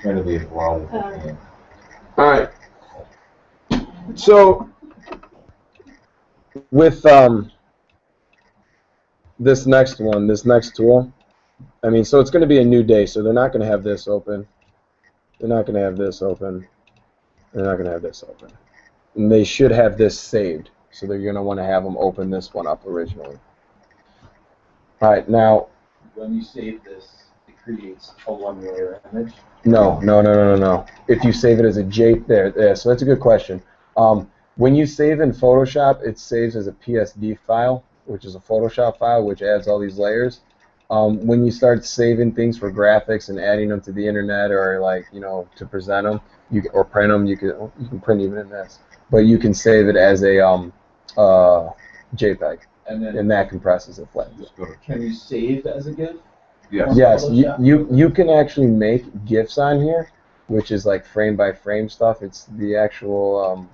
Trying to be as loud as I can. All right. So with this next one, this next tool, I mean, so it's going to be a new day, so they're not going to have this open. They're not going to have this open. They're not going to have this open. And they should have this saved, so they're going to want to have them open this one up originally. All right, now. When you save this, it creates a one-layer image. No. If you save it as a there. So that's a good question. When you save in Photoshop, it saves as a PSD file, which is a Photoshop file, which adds all these layers. When you start saving things for graphics and adding them to the internet, or to present them, or print them, you can print even in this, but you can save it as a JPEG, and that compresses it flat. Can you save as a GIF? Yes. Yes, you can actually make GIFs on here, which is like frame by frame stuff. It's the actual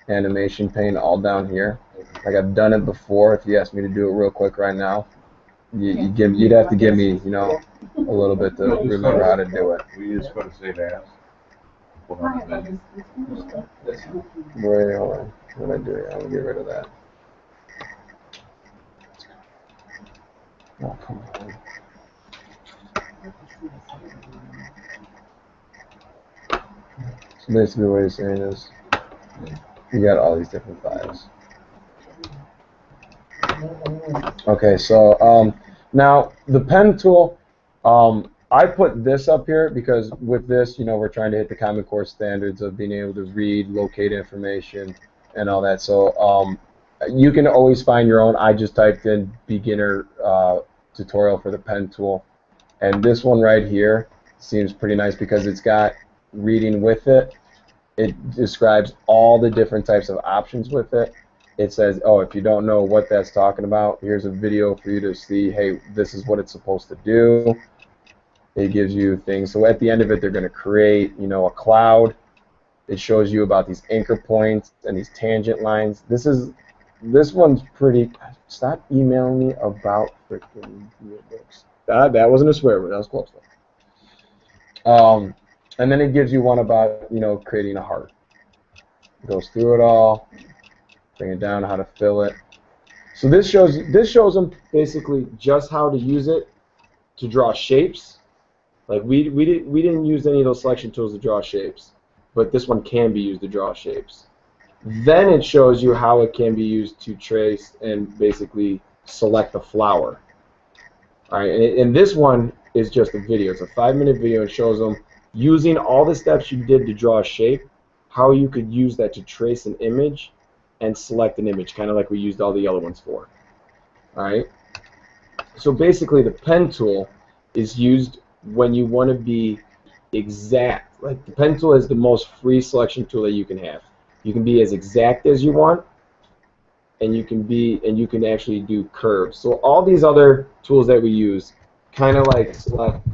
animation pane all down here. Like I've done it before. If you ask me to do it real quick right now, you'd have to give me a little bit to remember how to do it. We just going to save as. Wait, hold on. What did I do here? I'm gonna get rid of that. Oh, come on. So basically what he's saying is you got all these different files. Okay, so now the pen tool, I put this up here because with this, we're trying to hit the Common Core standards of being able to read, locate information, and all that. So you can always find your own. I just typed in beginner tutorial for the pen tool, and this one right here seems pretty nice because it's got reading with it. It describes all the different types of options with it. It says, oh, if you don't know what that's talking about, here's a video for you to see, hey, this is what it's supposed to do. It gives you things. So at the end of it, they're going to create, a cloud. It shows you about these anchor points and these tangent lines. This one's pretty. Stop emailing me about freaking books. That wasn't a swear word. That was close though. And then it gives you one about, creating a heart. It goes through it all, bring it down, how to fill it. So this shows them basically just how to use it to draw shapes. Like we didn't use any of those selection tools to draw shapes, but this one can be used to draw shapes. Then it shows you how it can be used to trace and basically select the flower. All right, and this one is just a video. It's a 5-minute video. It shows them using all the steps you did to draw a shape, how you could use that to trace an image and select an image, kind of like we used all the other ones for. All right. So basically, the pen tool is used when you want to be exact. Like the pen tool is the most free selection tool that you can have. You can be as exact as you want, and you can actually do curves. So all these other tools that we use, kind of like select.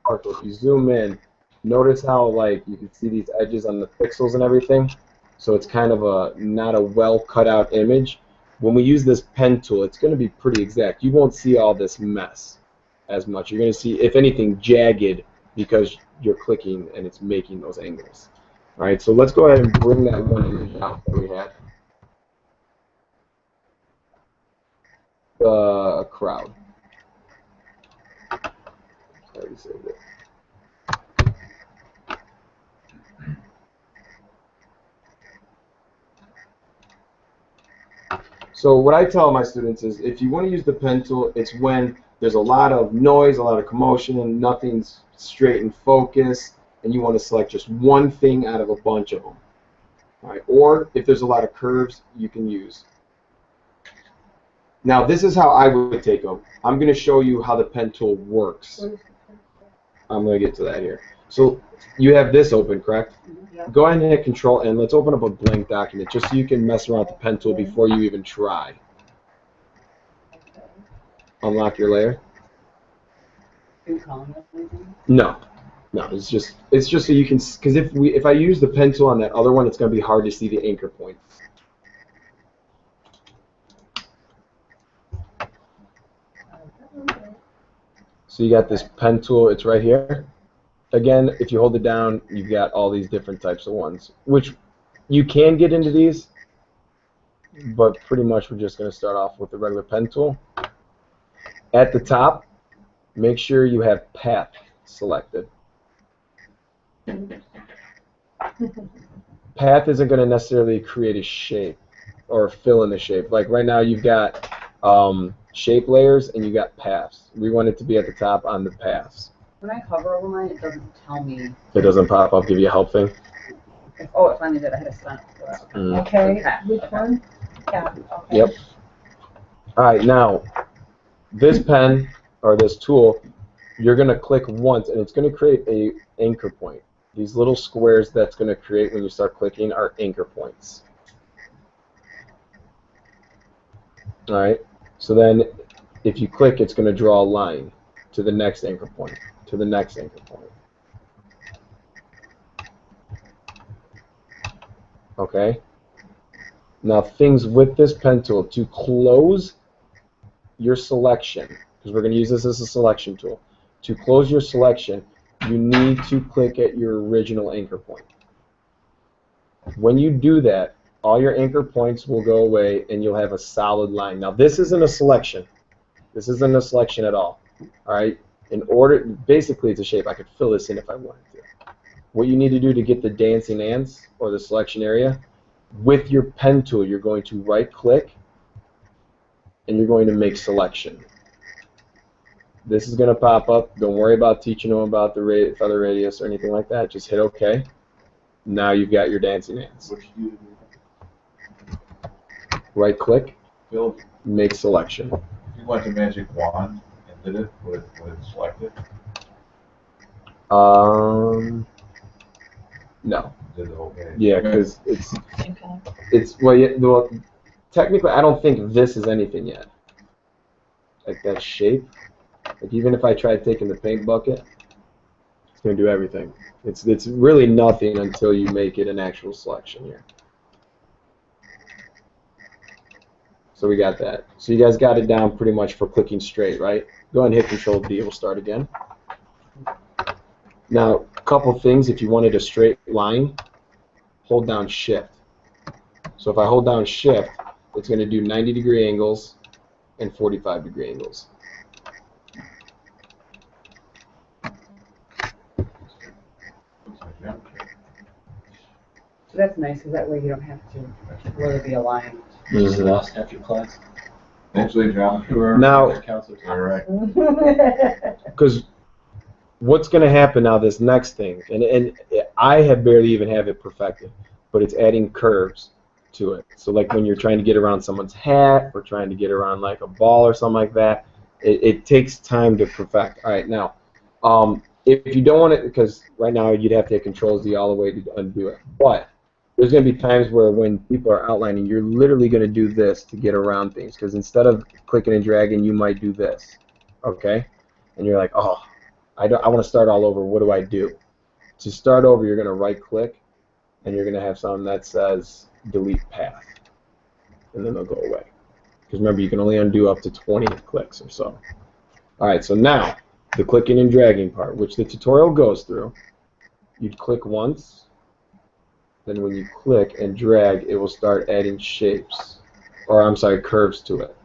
If you zoom in, notice how you can see these edges on the pixels and everything. So it's kind of not a well cut out image. When we use this pen tool, it's going to be pretty exact. You won't see all this mess as much. You're going to see, if anything, jagged because you're clicking and it's making those angles. All right, so let's go ahead and bring that one image out that we had. The crowd. I already saved it. So what I tell my students is, if you want to use the pen tool, it's when there's a lot of noise, a lot of commotion, and nothing's straight and focused, and you want to select just one thing out of a bunch of them. All right. Or if there's a lot of curves, you can use. Now this is how I would take them. I'm going to show you how the pen tool works. I'm going to get to that here. So you have this open, correct? Yeah. Go ahead and hit Control and let's open up a blank document just so you can mess around with the pen tool before you even try. Okay. Unlock your layer. Are you calling up anything? No, it's just so you can, because if I use the pen tool on that other one, it's going to be hard to see the anchor point. So you got this pen tool. It's right here. again, if you hold it down, you've got all these different types of ones, which you can get into these, but pretty much we're just going to start off with the regular pen tool. At the top, make sure you have path selected. Path isn't going to necessarily create a shape or fill in the shape. Like right now you've got shape layers and you got paths. We want it to be at the top on the paths. When I hover over mine, it doesn't tell me. It doesn't pop up, give you a help thing. Oh, it finally did. I had a sign up for that. Mm. Okay, which one? Yeah, okay. Yep. All right, now this pen or this tool, you're going to click once and it's going to create a anchor point. These little squares that's going to create when you start clicking are anchor points. All right, so then if you click, it's going to draw a line to the next anchor point, to the next anchor point. Okay. Now things with this pen tool, to close your selection, because we're going to use this as a selection tool, to close your selection, you need to click at your original anchor point. When you do that, all your anchor points will go away and you'll have a solid line. Now this isn't a selection. This isn't a selection at all. All right. In order, basically it's a shape. I could fill this in if I wanted to. What you need to do to get the dancing ants or the selection area, with your pen tool, you're going to right click and you're going to make selection. This is going to pop up. Don't worry about teaching them about the feather radius or anything like that. Just hit OK. Now you've got your dancing ants. What you do? Right click, Bill, make selection. if you went to Magic Wand and did it, would it select it? No. Did the whole page? Yeah, because it's Okay. well, yeah, well, technically I don't think this is anything yet. Like that shape. Like even if I tried taking the paint bucket, it's gonna do everything. It's really nothing until you make it an actual selection here. So we got that. So you guys got it down pretty much for clicking straight, right? Go ahead and hit Control D. We'll start again. Now, a couple things. If you wanted a straight line, hold down Shift. So if I hold down Shift, it's going to do 90-degree angles and 45-degree angles. So that's nice because that way you don't have to really be aligned. Does it also have your class? Actually, geometry. Now- All right. Because what's going to happen now, this next thing, and I have barely even have it perfected, but it's adding curves to it. So like when you're trying to get around someone's hat or trying to get around like a ball or something like that, it takes time to perfect. All right, now, if you don't want it, because right now you'd have to hit Control Z all the way to undo it, but there's going to be times where when people are outlining, you're literally going to do this to get around things, because instead of clicking and dragging, you might do this, okay? And you're like, oh, I want to start all over. What do I do? To start over, you're going to right-click, and you're going to have something that says Delete Path, and then they'll go away. Because remember, you can only undo up to 20 clicks or so. All right, so now, the clicking and dragging part, which the tutorial goes through, you'd click once. Then when you click and drag, it will start adding shapes, or I'm sorry, curves to it.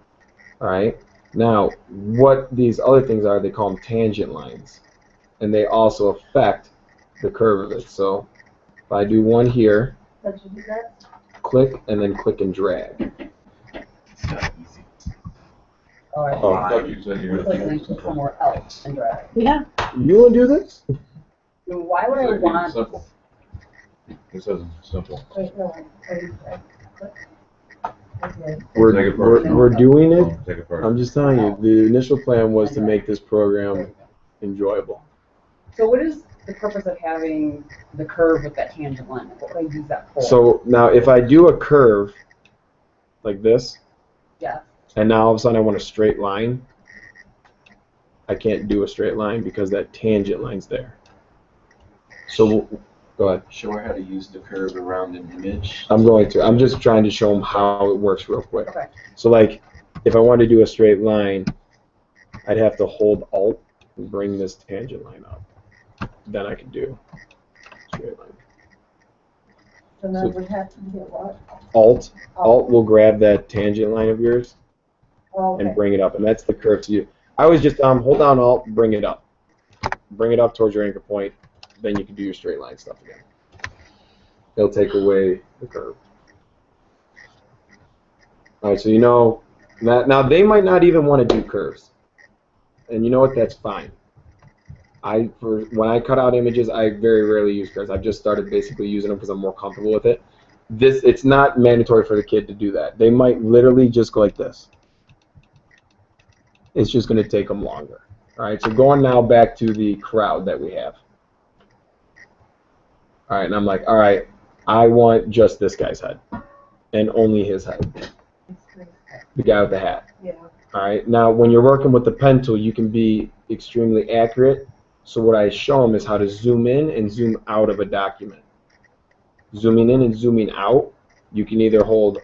All right. Now, what these other things are, they call them tangent lines, and they also affect the curve of it. So, if I do one here, Did you do that? click and then click and drag. It's not easy. Oh, I Oh. I thought you said you were click and then somewhere else and drag. Yeah. You want to do this? Why would I want? Simple. This isn't simple. Wait, no. Okay. We're doing it. Take it first. I'm just telling you, the initial plan was to make this program enjoyable. So what is the purpose of having the curve with that tangent line? What would I use that for? So now if I do a curve like this, Yeah. and now all of a sudden I want a straight line, I can't do a straight line because that tangent line's there. So go ahead. Show her how to use the curve around an image. I'm going to. I'm just trying to show them how it works real quick. Okay. So like, if I wanted to do a straight line, I'd have to hold Alt and bring this tangent line up. then I can do straight line. So now we have to hit what? Alt will grab that tangent line of yours Oh, and okay. bring it up, and that's the curve to you. I was just hold down Alt, bring it up towards your anchor point, then you can do your straight line stuff again. It'll take away the curve. All right, so you know that now they might not even want to do curves, and you know what? That's fine. When I cut out images, I very rarely use curves. I've just started basically using them because I'm more comfortable with it. It's not mandatory for the kid to do that. They might literally just go like this. It's just going to take them longer. All right, so going now back to the crowd that we have. All right, and I'm like, all right, I want just this guy's head and only his head. The guy with the hat. Yeah. All right, now when you're working with the pen tool, you can be extremely accurate. So what I show them is how to zoom in and zoom out of a document. Zooming in and zooming out, you can either hold,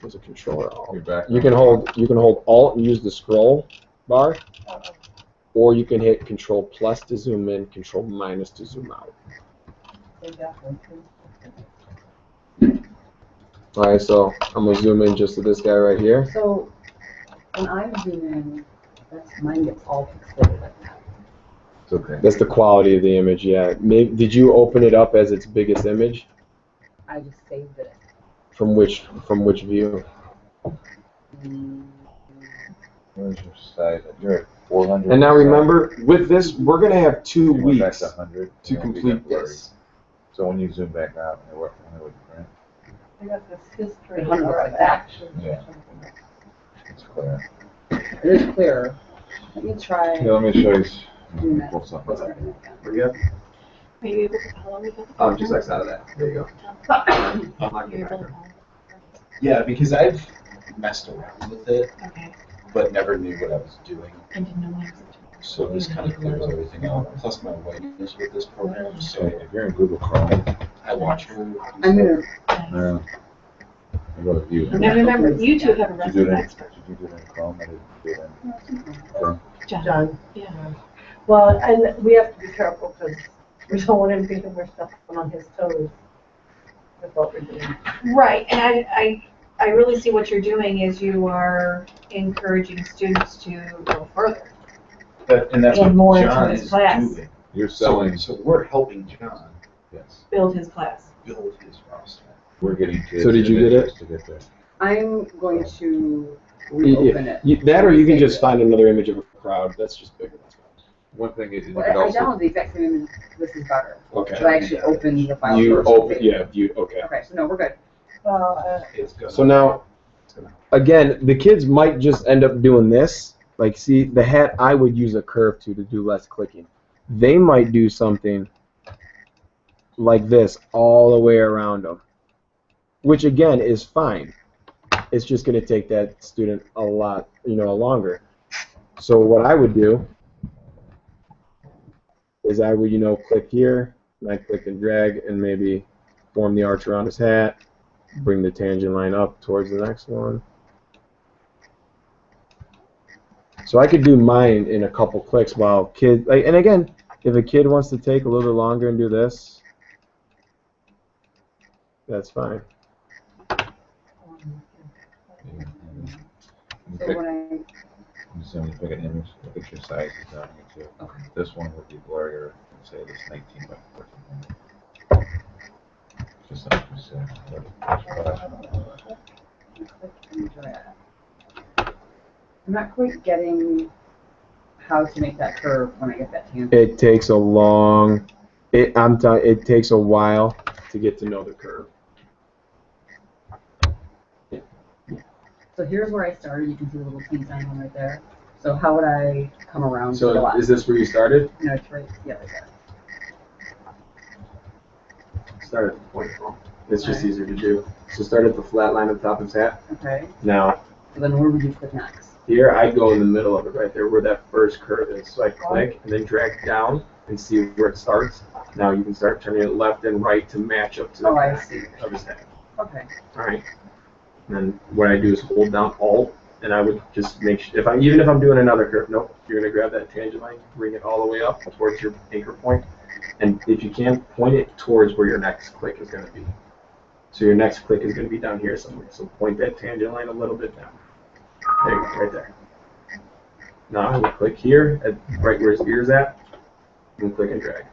what's a control or alt? Your back. You can hold Alt and use the scroll bar, or you can hit Control plus to zoom in, Control minus to zoom out. All right, so I'm gonna zoom in just to this guy right here. So when I zoom in, mine gets all pixelated like that. It's okay. That's the quality of the image. Yeah. Maybe, did you open it up as its biggest image? I just saved it. From which view? Where's your size? You're at 400. And now remember, with this, we're gonna have 2 You went back weeks to 100, to you won't be complete that blurry. this. So when you zoom back out, it would print. I got this history. The 100 or like that. actions or Yeah. something. It's clear. It is clearer. Let me try. Yeah, let me show you. doing that. Pull something up. Where you at? Are you able to follow me? Just X out of that. There you go. You're able to Yeah, because I've messed around with it, Okay. but never knew what I was doing. I didn't know what I was doing. So this kind of clears everything out. Plus my whiteness with this program. So So if you're in Google Chrome, I watch her. do I'm gonna. you go to view. And remember, you two have a Did you do resume it expert. in, did you do it in Chrome? I didn't do it in Chrome. John. Yeah. Well, and we have to be careful because we don't want him thinking we're stepping on his toes with what we're doing. Right, and I really see what you're doing is you are encouraging students to go further. And that's And more what into John his is class. doing. You're So, selling, so we're helping John yes, Build his class. build his roster. we're getting kids. So did you get it? to get there. I'm going to reopen it. That or you can Save just it. find another image of a crowd. That's just bigger. That's fine. One thing is, you Well, could I also, downloaded the exact same image. This is better. Okay. So I actually opened the file. You first. open, yeah, you, okay. Okay, so no, we're good. Well, It's gonna. So now, it's gonna- again, the kids might just end up doing this. Like, see, the hat, I would use a curve to do less clicking. They might do something like this all the way around them, which again is fine. It's just going to take that student a lot, longer. So what I would do is I would, click here, and I click and drag, and maybe form the arch around his hat, bring the tangent line up towards the next one. So I could do mine in a couple clicks while kids, and again, if a kid wants to take a little bit longer and do this, that's fine. So when I, so when you pick an image, look at your sizes on it too. Okay. This one would be blurrier, say this 19 by 14. Just like you said. I'm not quite getting how to make that curve when I get that tangent. It takes a it takes a while to get to know the curve. So here's where I started. You can see the little T sign one right there. So how would I come around to the So left? is this where you started? No, it's right. Yeah, right there. Start at the point. It's just easier to do. So start at the flat line at the top of his hat. Okay. Now, So then where would you click next? here I go in the middle of it right there where that first curve is. So I click and then drag down and see where it starts. Now you can start turning it left and right to match up to the Oh, I back see. of his hat. Okay. Alright. And then what I do is hold down Alt, and I would just make sure, even if I'm doing another curve, nope, you're going to grab that tangent line, bring it all the way up towards your anchor point, And if you can, point it towards where your next click is going to be. So your next click is going to be down here somewhere. So point that tangent line a little bit down. There you go, right there. Now I will click here, at right where his ear's at, and click and drag.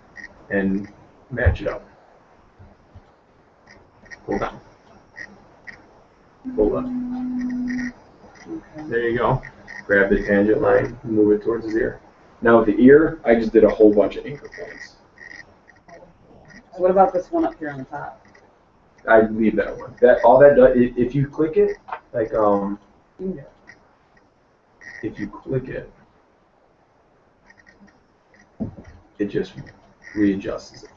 And match it up. Pull down. Pull up. Okay. There you go. Grab the tangent line, move it towards his ear. Now with the ear, I just did a whole bunch of anchor points. So what about this one up here on the top? I leave that one. That all that does, if you click it, like if you click it, it just readjusts it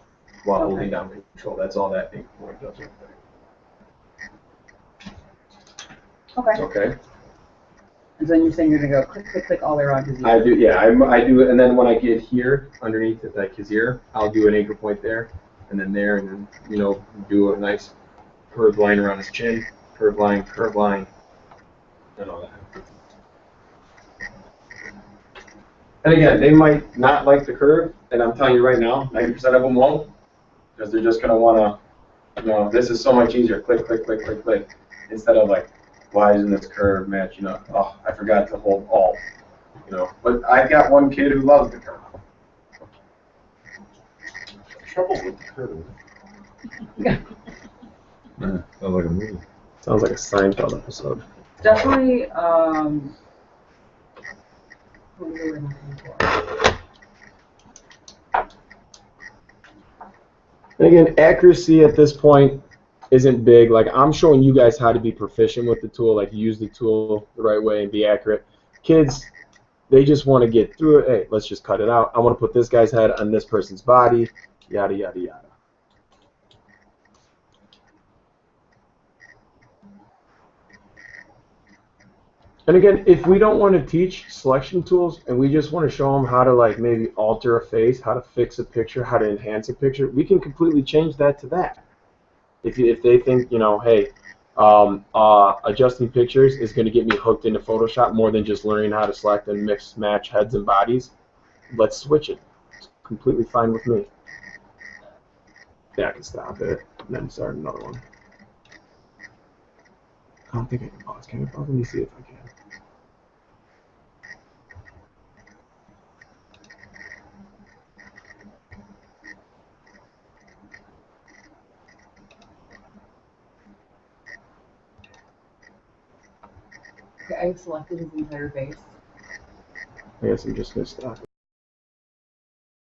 while Okay. holding down control. That's all that anchor point does right Okay. there. Okay. And then you're saying you're gonna go click, click, click all the way around his ear. I do, yeah, I do it, and then when I get here underneath it, like his ear, I'll do an anchor point there, and then there, and then do a nice curved line around his chin, curved line, and all that. And again, they might not like the curve, and I'm telling you right now, 90% of them won't, because they're just gonna wanna, this is so much easier, click, click, click, click, click, instead of like, why isn't this curve match? Oh, I forgot to hold Alt. But I've got one kid who loves the curve. Trouble with the curve. Sounds like a movie. Sounds like a Seinfeld episode. Definitely, what was the word I'm looking for? And again, accuracy at this point isn't big. Like, I'm showing you guys how to be proficient with the tool, like use the tool the right way and be accurate. Kids, they just want to get through it. Hey, let's just cut it out. I want to put this guy's head on this person's body, yada, yada, yada. And again, if we don't want to teach selection tools and we just want to show them how to like maybe alter a face, how to fix a picture, how to enhance a picture, we can completely change that to that. If they think, hey, adjusting pictures is going to get me hooked into Photoshop more than just learning how to select and mix, match heads and bodies, let's switch it. It's completely fine with me. Yeah, I can stop it and then start another one. I don't think I can pause. Can I pause? Let me see if I can. Okay, I've selected his entire face. I guess I'm just going to stop it.